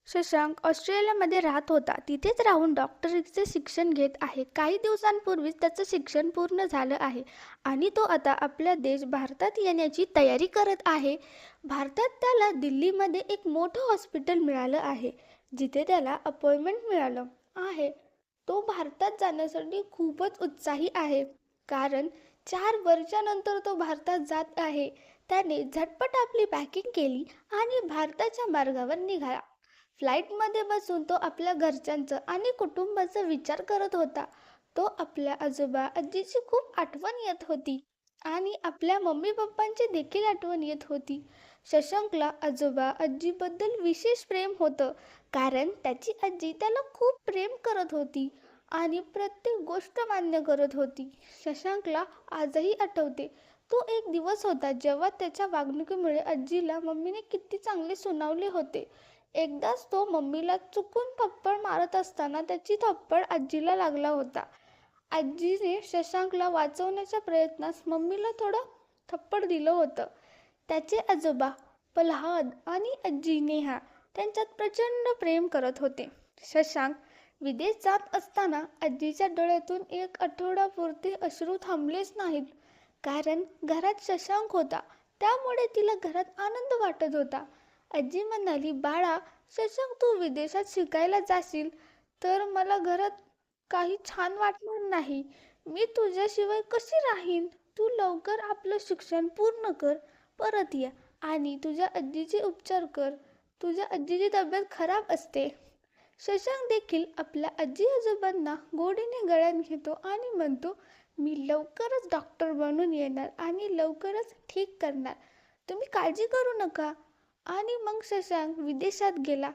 शशांक ऑस्ट्रेलियामध्ये राहत होता. तिथेच राहून डॉक्टरीचे शिक्षण घेत आहे. काही दिवसांपूर्वीच त्याचं शिक्षण पूर्ण झालं आहे आणि तो आता आपला देश भारतात येण्याची तयारी करत आहे. भारतात त्याला दिल्लीमध्ये एक मोठं हॉस्पिटल मिळालं आहे, जिथे त्याला अपॉइंटमेंट मिळालं आहे. तो भारतात जाण्यासाठी खूपच उत्साही आहे, कारण 4 वर्षानंतर तो भारतात जात आहे. त्याने झटपट आपली पॅकिंग केली आणि भारताच्या मार्गावर निघाला. फ्लाईटमध्ये बसून तो आपल्या घरच्यांचं आणि कुटुंबाचा विचार करत होता. तो आपल्या आजोबा आजीची खूप आठवण येत होती आणि आपल्या मम्मी पप्पांची देखील आठवण येत होती. शशांकला आजोबा आजीबद्दल विशेष प्रेम होतं, कारण त्याची आजी त्याला खूप प्रेम करत होती आणि प्रत्येक गोष्ट मान्य करत होती. शशांकला आजही आठवते, तो एक दिवस होता जेव्हा त्याच्या वागणुकीमुळे आजीला मम्मीने किती चांगले सुनावले होते. एकदाच तो मम्मीला चुकून थप्पड मारत असताना त्याची थप्पड आजीला लागला होता. आजीने शशांकला वाचवण्याच्या प्रयत्नास मम्मीला थोडं थप्पड दिलं होतं. त्याचे आजोबा प्रल्हाद आणि आजी नेहा त्यांच्यात प्रचंड प्रेम करत होते. शशांक विदेश जात असताना आजीच्या डोळ्यातून एक आठवड्यापुरते अश्रू थांबलेच नाहीत, कारण घरात शशांक होता. त्यामुळे तिला घरात आनंद वाटत होता. आजी म्हणाली, बाळा, शशांक, तू विदेशात शिकायला जाशील तर मला घरात काही छान वाटणार नाही. मी तुझ्याशिवाय कशी राहीन? तू लवकर आपलं शिक्षण पूर्ण कर, परत ये आणि तुझ्या आजीचे उपचार कर. तुझ्या आजीची तब्येत खराब असते. शशांक देखील आपल्या आजी आजोबांना गोडीने गळ्यात घेतो आणि म्हणतो, मी लवकरच डॉक्टर बनून येणार आणि लवकरच ठीक करणार. तुम्ही काळजी करू नका. आणि मग शशांक विदेशात गेला.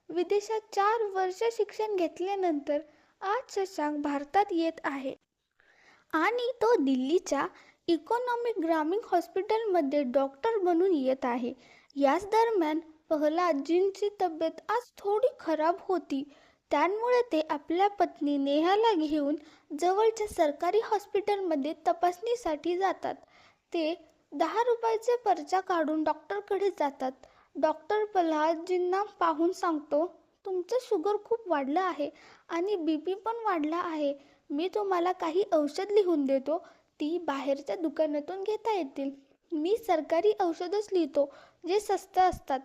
विदेशात 4 वर्ष शिक्षण घेतल्यानंतर आज शशांक भारतात येत आहे आणि तो दिल्लीच्या इकॉनॉमिक ग्रामीण हॉस्पिटलमध्ये डॉक्टर बनून येत आहे. याच दरम्यान प्रल्हादजींची तब्येत आज थोडी खराब होती. त्यामुळे ते आपल्या पत्नी नेहाला घेऊन जवळच्या सरकारी हॉस्पिटलमध्ये तपासणीसाठी जातात. ते 10 रुपयाचे पर्चा काढून डॉक्टरकडे जातात. डॉक्टर प्रल्हादजींना पाहून सांगतो, तुमचं शुगर खूप वाढलं आहे आणि BP पण वाढला आहे. मी तुम्हाला काही औषध लिहून देतो. ती बाहेरच्या दुकानातून घेता येतील. मी सरकारी औषधच लिहितो, जे स्वस्त असतात.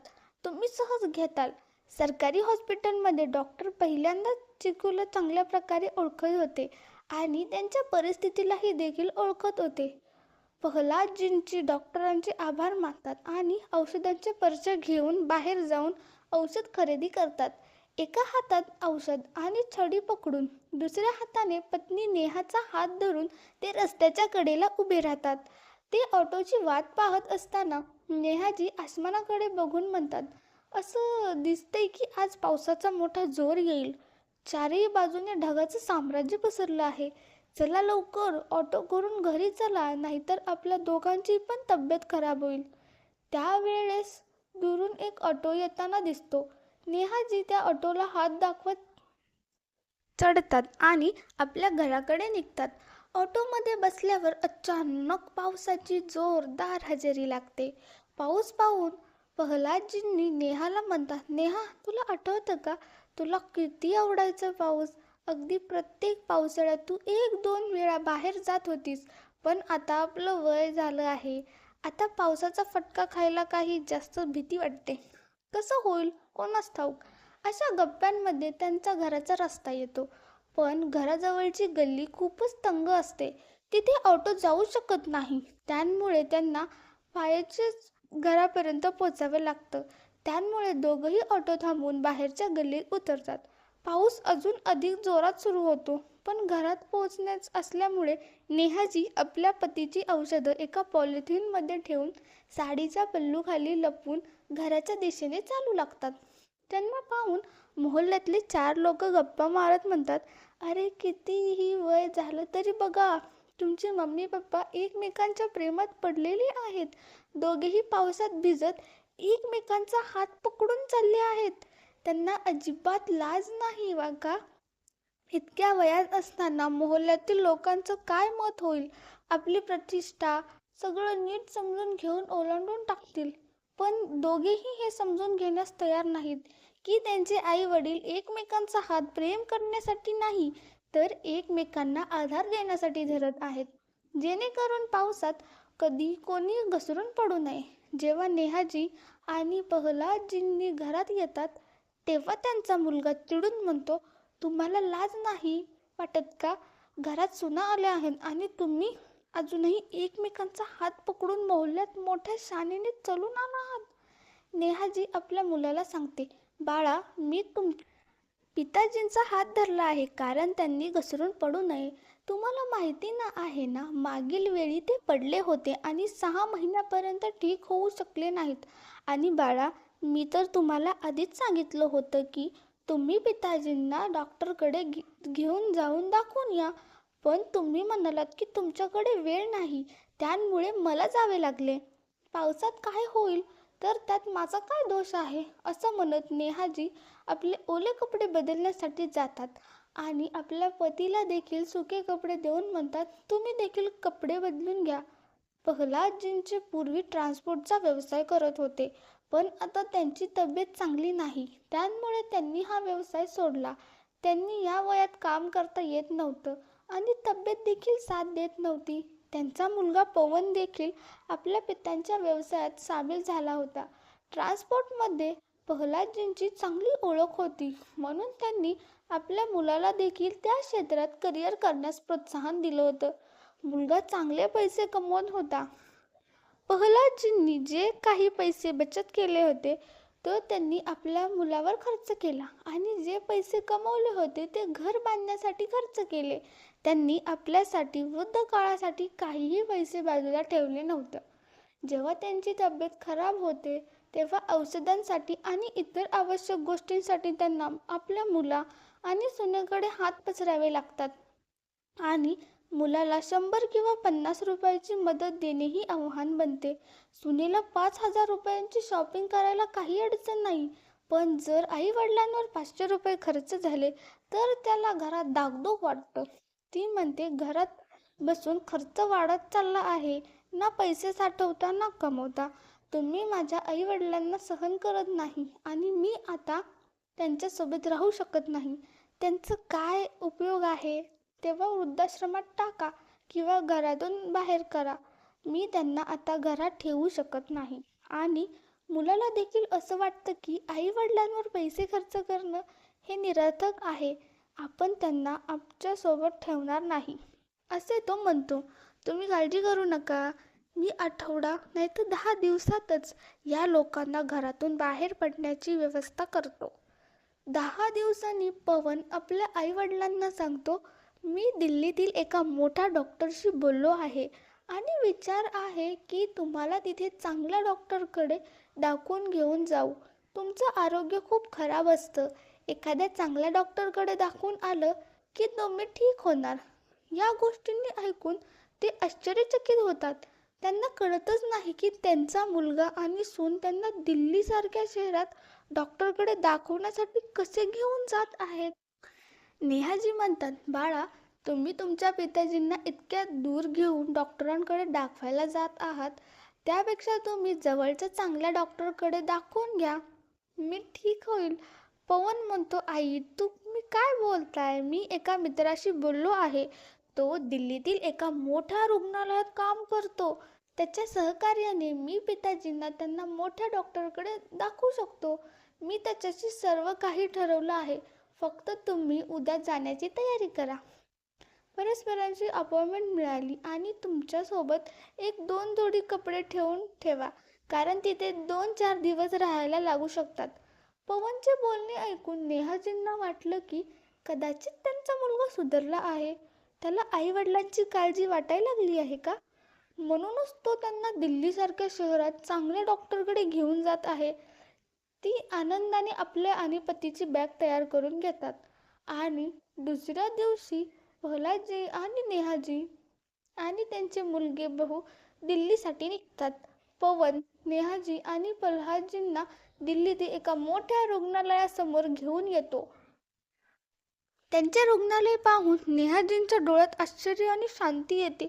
तुम्ही सहज घेताल. सरकारी हॉस्पिटलमध्ये डॉक्टर पहिल्यांदाच चिकूला चांगल्या प्रकारे ओळखत होते आणि त्यांच्या परिस्थितीलाही देखील ओळखत होते. प्रल्हादजींची डॉक्टरांचे आभार मानतात आणि औषधांचे पर्चे घेऊन बाहेर जाऊन औषध खरेदी करतात. एका हातात औषध आणि छडी पकडून दुसऱ्या हाताने पत्नी नेहाचा हात धरून ते रस्त्याच्या कडेला उभे राहतात. ते ऑटोची वाट पाहत असताना नेहाजी आसमानाकडे बघून म्हणतात, असं दिसतंय की आज पावसाचा मोठा जोर येईल. चारही बाजूने ढगाचं साम्राज्य पसरलं आहे. चला लवकर, ऑटो करून घरी चला, नाहीतर आपल्या दोघांची पण तब्येत खराब होईल. त्यावेळेस दुरून एक ऑटो येताना दिसतो. नेहाजी त्या ऑटोला हात दाखवत चढतात आणि आपल्या घराकडे निघतात. ऑटोमध्ये बसल्यावर अचानक पावसाची जोरदार हजेरी लागते. पाऊस पाहून प्रल्हादजींनी नेहाला म्हणतात, नेहा, तुला आठवतं का, तुला किती आवडायचा पाऊस? अगदी प्रत्येक पावसाळ्यात तू 1-2 वेळा बाहेर जात होतीस. पण आता आपलं वय झालं आहे. आता पावसाचा फटका खायला काही जास्त भीती वाटते. कसं होईल कोणास ठाऊक. अशा गप्पांमध्ये त्यांच्या घराचा रस्ता येतो. पण घराजवळची गल्ली खूपच तंग असते. तिथे ऑटो जाऊ शकत नाही. त्यामुळे त्यांना पायाचेच घरापर्यंत पोचावे लागतं. त्यामुळे दोघंही ऑटो थांबवून बाहेरच्या गल्लीत उतरतात. पाऊस अजून अधिक जोरात सुरू होतो. पण घरात पोहोचण्याच असल्यामुळे नेहाजी आपल्या पतीची औषधं एका पॉलिथिनमध्ये ठेवून साडीच्या पल्लूखाली लपवून घराच्या दिशेने चालू लागतात. त्यांना पाहून मोहल्ल्यातले 4 लोक गप्पा मारत म्हणतात, अरे, कितीही वय झालं तरी बघा, तुमचे मम्मी पप्पा एकमेकांच्या प्रेमात पडलेले आहेत. दोघेही पावसात भिजत एकमेकांचा हात पकडून चालले आहेत. त्यांना अजिबात लाज नाही का? इतक्या वयात असताना मोहल्ल्यातील लोकांचं काय मत होईल? आपली प्रतिष्ठा सगळं नीट समजून घेऊन ओलांडून टाकतील. पण दोघेही हे समजून घेण्यास तयार नाहीत की त्यांचे आई वडील एकमेकांचा हात प्रेम करण्यासाठी नाही तर एकमेकांना आधार देण्यासाठी धरत आहेत, जेणेकरून पावसात कधी कोणी घसरून पडू नये. जेव्हा नेहाजी आणि प्रल्हादजींनी घरात येतात तेव्हा त्यांचा मुलगा चिडून म्हणतो, तुम्हाला लाज नाही वाटत का? घरात सुना आल्या आहेत आणि तुम्ही अजूनही एकमेकांचा हात पकडून मोहल्ल्यात मोठ्या शानेने चलून आला आहात. नेहाजी आपल्या मुलाला सांगते, बाळा, मी पिताजींचा हात धरला आहे कारण त्यांनी घसरून पडू नये. तुम्हाला माहिती ना आहे ना, मागील वेळी ते पडले होते आणि 6 महिन्यापर्यंत ठीक होऊ शकले नाहीत. आणि बाळा, मी तर तुम्हाला आधीच सांगितलं होतं की तुम्ही पिताजींना डॉक्टरकडे घेऊन जाऊन दाखवून या, पण तुम्ही म्हणालात की तुमच्याकडे वेळ नाही, त्यामुळे मला जावे लागले. पावसात काय होईल तर त्यात माझा काय दोष आहे? असं म्हणत नेहाजी आपले ओले कपडे बदलण्यासाठी जातात आणि आपल्या पतीला देखील सुके कपडे देऊन म्हणतात, तुम्ही देखील कपडे बदलून घ्या. प्रल्हादजींचे पूर्वी ट्रान्सपोर्टचा व्यवसाय करत होते, पण आता त्यांची तब्येत चांगली नाही, त्यामुळे त्यांनी हा व्यवसाय सोडला. त्यांनी या वयात काम करता येत नव्हतं आणि तब्येत देखील साथ देत नव्हती. त्यांचा मुलगा पवन देखील आपल्या पित्यांच्या व्यवसायात सामील झाला होता. ट्रान्सपोर्टमध्ये प्रल्हादजींची चांगली ओळख होती, म्हणून त्यांनी आपल्या मुलाला देखील त्या क्षेत्रात करिअर करण्यास प्रोत्साहन दिलं होतं. मुलगा चांगले पैसे कमवत होता. प्रल्हादजींनी जे काही पैसे बचत केले होते तो त्यांनी आपल्या मुलावर खर्च केला आणि जे पैसे कमवले होते ते घर बांधण्यासाठी खर्च केले. त्यांनी आपल्यासाठी वृद्ध काळासाठी काहीही पैसे बाजूला ठेवले नव्हतं. जेव्हा त्यांची तब्येत खराब होते तेव्हा औषधांसाठी आणि इतर आवश्यक गोष्टींसाठी त्यांना आपल्या मुला आणि सुनेकडे हात पसरावे लागतात आणि मुलाला 100 किंवा 50 रुपयाची मदत देणेही आव्हान बनते. सुनेला 5,000 रुपयांची शॉपिंग करायला काही अडचण नाही, पण जर आई वडिलांवर 500 रुपये खर्च झाले तर त्याला घरात धाकधूक वाटतं. ती म्हणते, घरात बसून खर्च वाढत चालला आहे, ना पैसे साठवता ना कमवता. तुम्ही माझ्या आई वडिलांना सहन करत नाही आणि मी आता त्यांच्यासोबत राहू शकत नाही. त्यांचं काय उपयोग आहे? तेव्हा वृद्धाश्रमात टाका किंवा घरातून बाहेर करा. मी त्यांना आता घरात ठेवू शकत नाही. आणि मुलाला देखील असं वाटतं की आई वडिलांवर पैसे खर्च करणं हे निरर्थक आहे, आपण त्यांना आमच्यासोबत ठेवणार नाही असे तो म्हणतो. तुम्ही काळजी करू नका, मी आठवडा नाही तर 10 दिवसातच या लोकांना घरातून बाहेर पडण्याची व्यवस्था करतो. 10 दिवसांनी पवन आपल्या आई वडिलांना सांगतो, मी दिल्लीतील एका मोठ्या डॉक्टरशी बोललो आहे आणि विचार आहे की तुम्हाला तिथे चांगल्या डॉक्टरकडे दाखवून घेऊन जाऊ. तुमचं आरोग्य खूप खराब असतं, एखाद्या चांगल्या डॉक्टरकडे दाखवून आलं की तुम्ही ठीक होणार. या गोष्टींनी ऐकून ते आश्चर्यचकित होतात. त्यांना कळतच नाही की त्यांचा मुलगा आणि सून त्यांना दिल्लीसारख्या शहरात डॉक्टरकडे दाखवण्यासाठी कसे घेऊन जात आहेत. नेहाजी म्हणतात, बाळा, तुम्ही तुमच्या पिताजींना इतक्या दूर घेऊन डॉक्टरांकडे दाखवायला जात आहात, त्यापेक्षा तुम्ही जवळच्या चांगल्या डॉक्टरकडे दाखवून घ्या, मी ठीक होईल. पवन म्हणतो, आई, तुम्ही काय बोलताय? मी एका मित्राशी बोललो आहे, तो दिल्लीतील एका मोठ्या रुग्णालयात काम करतो. त्याच्या सहकार्याने मी पिताजींना त्यांना मोठ्या डॉक्टरकडे दाखवू शकतो. मी त्याच्याशी सर्व काही ठरवलं आहे, फक्त तुम्ही उद्या जाण्याची तयारी करा. परस्परांची अपॉइंटमेंट मिळाली आणि तुमच्यासोबत 1-2 जोडी कपडे ठेवून ठेवा, कारण तिथे 2-4 दिवस राहायला लागू शकतात. पवनचे बोलणे ऐकून नेहाजींना वाटलं की कदाचित त्यांचा मुलगा सुधारला आहे, त्याला आई वडिलांची काळजी वाटायला लागली आहे का, म्हणूनच तो त्यांना दिल्लीसारख्या शहरात चांगल्या डॉक्टरकडे घेऊन जात आहे. ती आनंदाने आपल्या आणि पतीची बॅग तयार करून घेतात आणि दुसऱ्या दिवशी प्रल्हादजी आणि नेहाजी आणि त्यांचे मुलगे बहू दिल्लीसाठी निघतात. पवन नेहाजी आणि प्रल्हादजींना दिल्लीतील एका मोठ्या रुग्णालयासमोर घेऊन येतो. त्यांचे रुग्णालय पाहून नेहाजींच्या डोळ्यात आश्चर्य आणि शांती येते.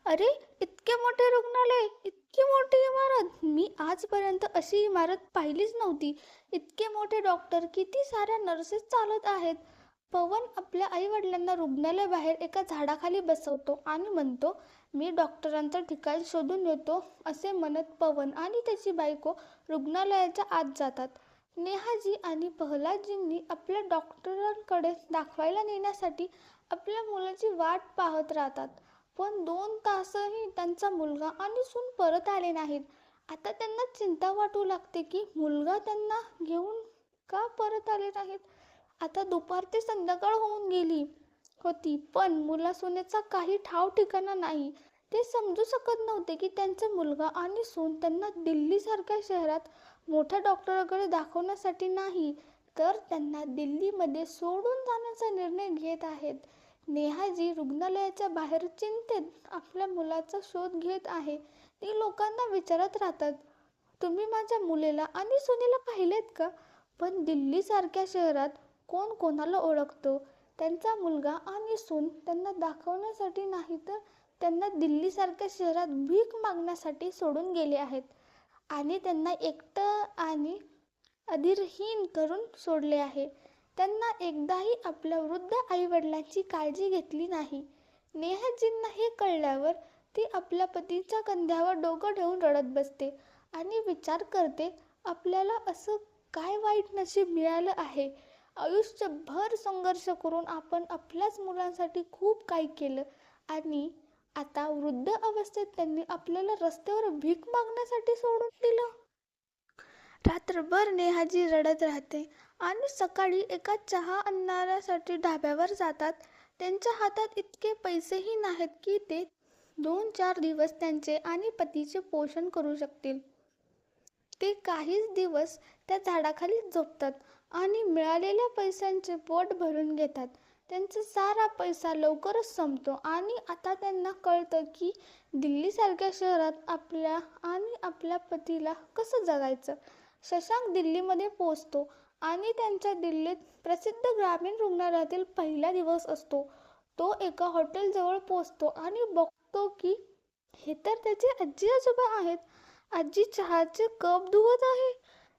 अरे, इतके मोठे रुग्णालय, इतकी मोठी इमारत! मी आजपर्यंत अशी इमारत पाहिलीच नव्हती. इतके मोठे डॉक्टर, किती साऱ्या नर्सेस चालत आहेत. पवन आपल्या आई-वडिलांना रुग्णालयाबाहेर एका झाडाखाली बसवतो आणि म्हणतो, मी डॉक्टरांचं ठिकाण शोधून येतो. असे म्हणत पवन आणि त्याची बायको रुग्णालयाच्या आत जातात. नेहाजी आणि प्रल्हादजींनी आपल्या डॉक्टरांकडे दाखवायला नेण्यासाठी आपल्या मुलाची वाट पाहत राहतात. पण 2 तासही त्यांचा मुलगा आणि सून परत आले नाहीत. आता त्यांना चिंता वाटू लागते की मुलगा त्यांना घेऊन का परत आले नाहीत. आता दुपार ते संध्याकाळ होऊन गेली होती, पण मुलासुनेचा काही ठाव ठिकाणा नाही. ते समजू शकत नव्हते की त्यांचा मुलगा आणि सून त्यांना दिल्लीसारख्या शहरात मोठ्या डॉक्टरांकडे दाखवण्यासाठी नाही, तर त्यांना दिल्लीमध्ये सोडून जाण्याचा निर्णय घेत आहेत. नेहाजी रुग्णालयाच्या बाहेर चिंतेत आपल्या मुलाचा शोध घेत आहे. ती लोकांना विचारत राहतात, तुम्ही माझ्या मुलीला आणि सुनेला पाहिलेत का? पण दिल्लीसारख्या शहरात कोण कोणाला ओळखतो? त्यांचा मुलगा आणि सून त्यांना दाखवण्यासाठी नाही, तर त्यांना दिल्लीसारख्या शहरात भीक मागण्यासाठी सोडून गेले आहेत आणि त्यांना एकटं आणि अधीरहीन करून सोडले आहे. त्यांना एकदाही आपल्या वृद्ध आईवडिलांची काळजी घेतली नाही. नेहाजींना हे कळल्यावर ती आपल्या पतीच्या कंध्यावर डोकं ठेवून रडत बसते आणि विचार करते, आपल्याला असं काय वाईट नशीब मिळालं आहे. आयुष्यभर संघर्ष करून आपण आपल्याच मुलांसाठी खूप काही केलं आणि आता वृद्ध अवस्थेत त्यांनी आपल्याला रस्त्यावर भीक मागण्यासाठी सोडून दिलं. रात्रभर नेहाजी रडत राहते आणि सकाळी एका चहा आणण्यासाठी ढाब्यावर जातात. त्यांच्या हातात इतके पैसेही नाहीत की ते 2-4 दिवस त्यांचे आणि पतीचे पोषण करू शकतील. ते काहीच दिवस त्या झाडाखाली झोपतात आणि मिळालेल्या पैशांचे पोट भरून घेतात. त्यांचा सारा पैसा लवकरच संपतो आणि आता त्यांना कळतं की दिल्लीसारख्या शहरात आपल्या आणि आपल्या पतीला कसं जगायचं. शशांक दिल्लीमध्ये पोहोचतो आणि त्यांच्या दिल्लीत प्रसिद्ध ग्रामीण रुग्णालयातील पहिला दिवस असतो. तो एका हॉटेलजवळ पोहोचतो आणि बघतो की हे तर त्याचे आजी आजोबा आहेत. आजी चहाचे कप धुवत आहे.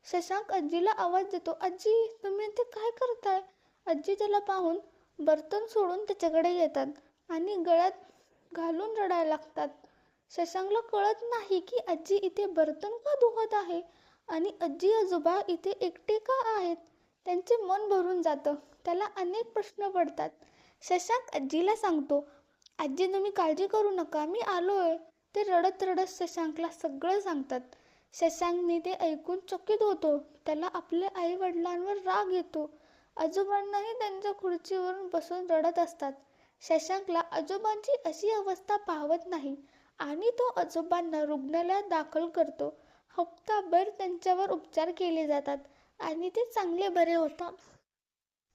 शशांक आजीला आवाज देतो, आजी तुम्ही इथे काय करताय? आजी त्याला पाहून बर्तन सोडून त्याच्याकडे येतात आणि गळ्यात घालून रडायला लागतात. शशांकला कळत नाही की आजी इथे बर्तन का धुवत आहे आणि आजी आजोबा इथे एकटे का आहेत. त्यांचे मन भरून जातं. त्याला अनेक प्रश्न पडतात. शशांक आजीला सांगतो, आजी तुम्ही काळजी करू नका, मी आलोय. ते रडत रडत शशांकला सगळं सांगतात. शशांकने ते ऐकून चकित होतो. त्याला आपल्या आई वडिलांवर राग येतो. आजोबांनाही त्यांच्या खुर्चीवरून बसून रडत असतात. शशांकला आजोबांची अशी अवस्था पाहवत नाही आणि तो आजोबांना रुग्णालयात दाखल करतो. हप्ताभर त्यांच्यावर उपचार केले जातात आणि ते चांगले बरे होतात.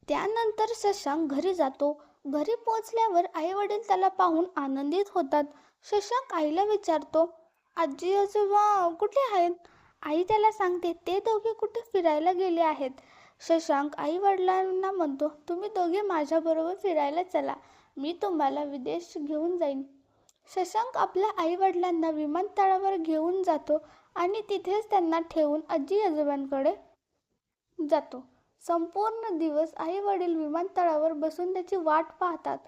त्यानंतर शशांक घरी जातो. घरी पोहोचल्यावर आई वडील त्याला पाहून आनंदित होतात. शशांक आईला विचारतो, आजी आजोबा कुठे आहेत? आई त्याला सांगते, ते दोघे कुठे फिरायला गेले आहेत. शशांक आई वडिलांना म्हणतो, तुम्ही दोघे माझ्याबरोबर फिरायला चला, मी तुम्हाला विदेश घेऊन जाईन. शशांक आपल्या आई वडिलांना विमानतळावर घेऊन जातो आणि तिथेच त्यांना ठेवून आजी आजोबांकडे जातो. संपूर्ण दिवस आई वडील विमानतळावर बसून त्याची वाट पाहतात,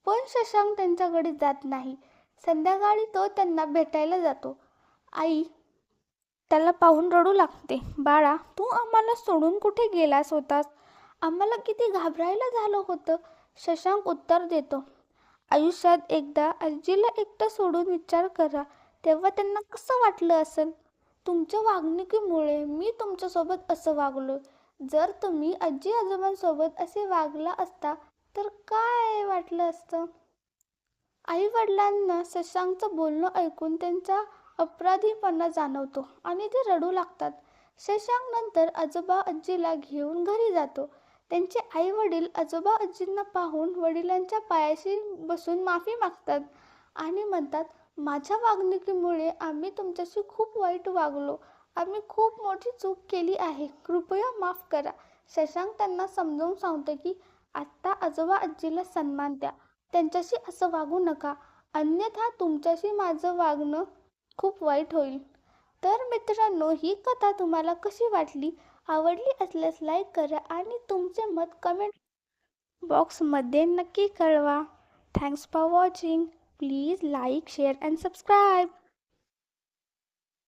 पण शशांक त्यांच्याकडे जात नाही. संध्याकाळी तो त्यांना भेटायला जातो. आई त्याला पाहून रडू लागते, बाळा तू आम्हाला सोडून कुठे गेलास होतास? आम्हाला किती घाबरायला झालं होतं. शशांक उत्तर देतो, आयुष्यात एकदा आजीला एकटं सोडून विचार करा, तेव्हा त्यांना कसं वाटलं असेल. तुमच्या वागणुकीमुळे मी तुमच्यासोबत असं वागलो. जर तुम्ही आजी आजोबांसोबत असे वागला असता तर काय वाटलं असतं. आई वडिलांना शशांकचं बोलणं ऐकून त्यांचा अपराधीपणा जाणवतो आणि ते रडू लागतात. शशांक नंतर आजोबा आजीला घेऊन घरी जातो. त्यांचे आई वडील आजोबा आजींना पाहून वडिलांच्या पायाशी बसून माफी मागतात आणि म्हणतात, माझ्या वागणुकीमुळे आम्ही तुमच्याशी खूप वाईट वागलो. आम्ही खूप मोठी चूक केली आहे, कृपया माफ करा. शशांक त्यांना समजावून सांगतो की आत्ता आजोबा आजीला सन्मान द्या, त्यांच्याशी असं वागू नका. अन्यथा तुमच्याशी माझं वागणं खूप वाईट होईल. तर मित्रांनो, ही कथा तुम्हाला कशी वाटली? आवडली असल्यास लाईक करा आणि तुमचे मत कमेंट बॉक्समध्ये नक्की कळवा. Thanks for watching. Please like, share and subscribe.